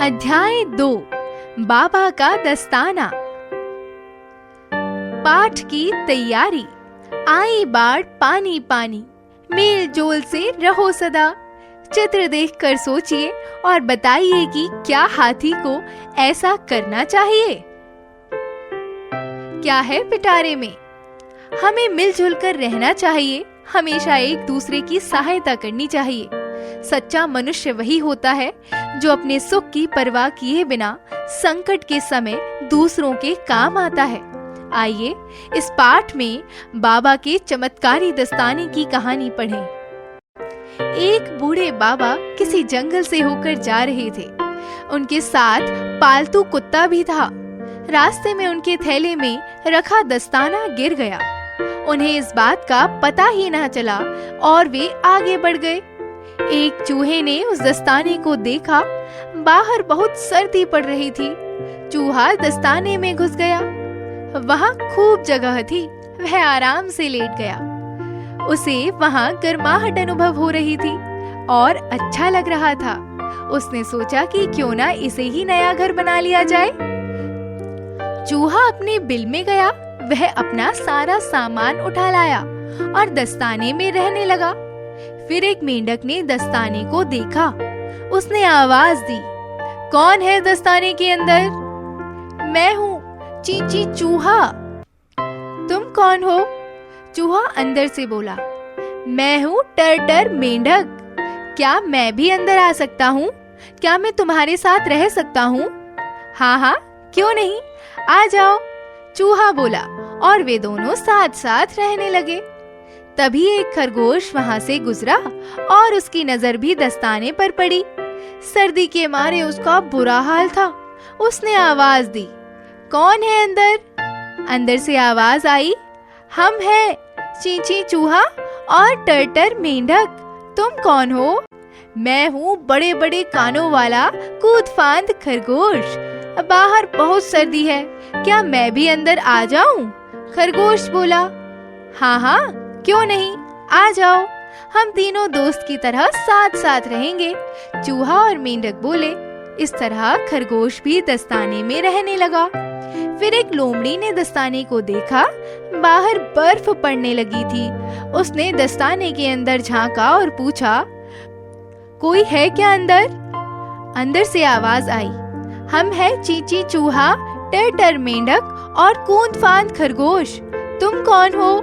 अध्याय 2 बाबा का दस्ताना। पाठ की तैयारी। आई बाढ़ पानी पानी, मेल जोल से रहो सदा। चित्र देखकर सोचिए और बताइए कि क्या हाथी को ऐसा करना चाहिए। क्या है पिटारे में? हमें मिलजुल कर रहना चाहिए, हमेशा एक दूसरे की सहायता करनी चाहिए। सच्चा मनुष्य वही होता है जो अपने सुख की परवाह किए बिना संकट के समय दूसरों के काम आता है। आइए इस पाठ में बाबा के चमत्कारी दस्ताने की कहानी पढ़ें। एक बूढ़े बाबा किसी जंगल से होकर जा रहे थे। उनके साथ पालतू कुत्ता भी था। रास्ते में उनके थैले में रखा दस्ताना गिर गया। उन्हें इस बात का पता ही न चला और वे आगे बढ़ गए। एक चूहे ने उस दस्ताने को देखा। बाहर बहुत सर्दी पड़ रही थी। चूहा दस्ताने में घुस गया। वहाँ खूब जगह थी, वह आराम से लेट गया। उसे वहाँ गर्माहट अनुभव हो रही थी और अच्छा लग रहा था। उसने सोचा कि क्यों ना इसे ही नया घर बना लिया जाए। चूहा अपने बिल में गया। वह अपना सारा सामान उठा लाया और दस्ताने में रहने लगा। फिर एक मेंढक ने दस्ताने को देखा। उसने आवाज दी, कौन है दस्ताने के अंदर? मैं हूँ, चींची चूहा। तुम कौन हो? चूहा अंदर से बोला, मैं हूँ टर्टर मेंढक। क्या मैं भी अंदर आ सकता हूँ? क्या मैं तुम्हारे साथ रह सकता हूँ? हाँ हाँ, क्यों नहीं, आ जाओ, चूहा बोला और वे दोनों साथ साथ रहने लगे। तभी एक खरगोश वहां से गुजरा और उसकी नजर भी दस्ताने पर पड़ी। सर्दी के मारे उसका बुरा हाल था। उसने आवाज दी, कौन है अंदर? अंदर से आवाज आई, हम हैं, चींची चूहा और टर्टर मेंढक। तुम कौन हो? मैं हूँ बड़े बड़े कानों वाला कूद फांद खरगोश। बाहर बहुत सर्दी है, क्या मैं भी अंदर आ जाऊं? खरगोश बोला, हाँ हाँ, क्यों नहीं, आ जाओ, हम तीनों दोस्त की तरह साथ साथ रहेंगे। चूहा और मेंढक बोले। इस तरह खरगोश भी दस्ताने में रहने लगा। फिर एक लोमड़ी ने दस्ताने को देखा। बाहर बर्फ पड़ने लगी थी। उसने दस्ताने के अंदर झांका और पूछा, कोई है क्या अंदर? अंदर से आवाज आई, हम हैं चींची चूहा, टर्टर मेंढक और कूद फांद खरगोश। तुम कौन हो?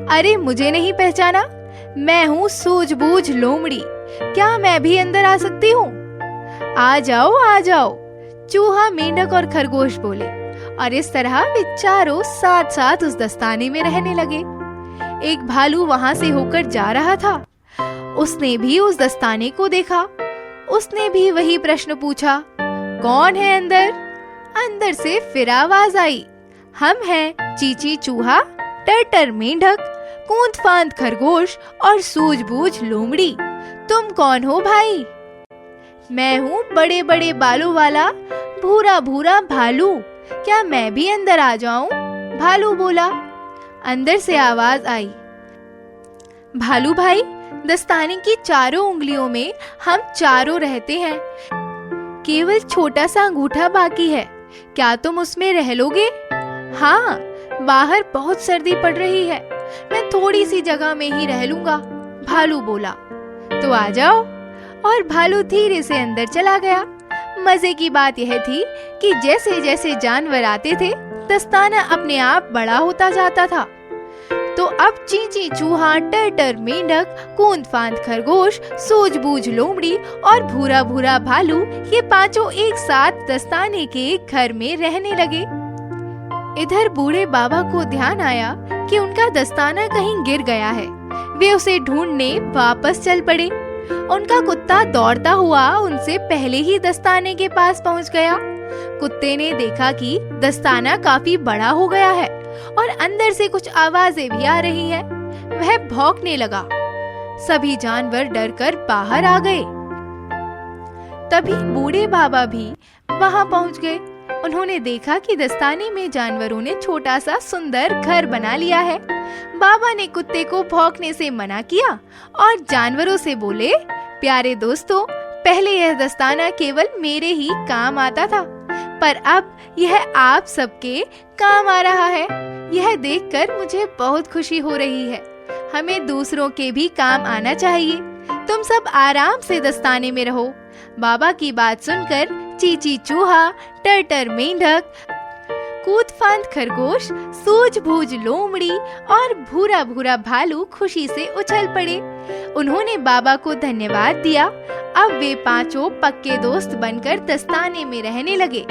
अरे मुझे नहीं पहचाना? मैं हूँ सूझबूझ लोमड़ी। क्या मैं भी अंदर आ सकती हूँ? आ जाओ आ जाओ, चूहा मेंढक और खरगोश बोले। और इस तरह वे चारों साथ साथ उस दस्ताने में रहने लगे। एक भालू वहां से होकर जा रहा था। उसने भी उस दस्ताने को देखा। उसने भी वही प्रश्न पूछा, कौन है अंदर? अंदर से फिर आवाज आई, हम हैं चींची चूहा, टर्टर मेंढक, कूद फांद खरगोश और सूझबूझ लोमड़ी। तुम कौन हो भाई? मैं हूँ बड़े बड़े बालों वाला भूरा भूरा भालू। क्या मैं भी अंदर आ जाऊं? भालू बोला। अंदर से आवाज आई, भालू भाई, दस्ताने की चारों उंगलियों में हम चारों रहते हैं। केवल छोटा सा अंगूठा बाकी है। क्या तुम उसमें रह लोगे? हाँ, बाहर बहुत सर्दी पड़ रही है, मैं थोड़ी सी जगह में ही रह लूंगा, भालू बोला। तो आ जाओ। और भालू धीरे से अंदर चला गया। मजे की बात यह थी कि जैसे जैसे जानवर आते थे, दस्ताना अपने आप बड़ा होता जाता था। तो अब चींची चूहा, टर्टर मेंढक, कूद फांद खरगोश, सूझबूझ लोमड़ी और भूरा भूरा भालू, ये पांचों एक साथ दस्ताने के एक घर में रहने लगे। इधर बूढ़े बाबा को ध्यान आया कि उनका दस्ताना कहीं गिर गया है। वे उसे ढूंढने वापस चल पड़े। उनका कुत्ता दौड़ता हुआ उनसे पहले ही दस्ताने के पास पहुंच गया। कुत्ते ने देखा कि दस्ताना काफी बड़ा हो गया है और अंदर से कुछ आवाजें भी आ रही हैं। वह भौंकने लगा। सभी जानवर डरकर बाहर आ गए। तभी बूढ़े बाबा भी वहां पहुंच गए। उन्होंने देखा कि दस्ताने में जानवरों ने छोटा सा सुंदर घर बना लिया है। बाबा ने कुत्ते को भौंकने से मना किया और जानवरों से बोले, प्यारे दोस्तों, पहले यह दस्ताना केवल मेरे ही काम आता था, पर अब यह आप सबके काम आ रहा है। यह देखकर मुझे बहुत खुशी हो रही है। हमें दूसरों के भी काम आना चाहिए। तुम सब आराम से दस्ताने में रहो। बाबा की बात सुनकर चींची चूहा, टर्टर मेंढक, कूद फांद खरगोश, सूझबूझ लोमड़ी और भूरा भूरा भालू खुशी से उछल पड़े। उन्होंने बाबा को धन्यवाद दिया। अब वे पांचों पक्के दोस्त बनकर दस्ताने में रहने लगे।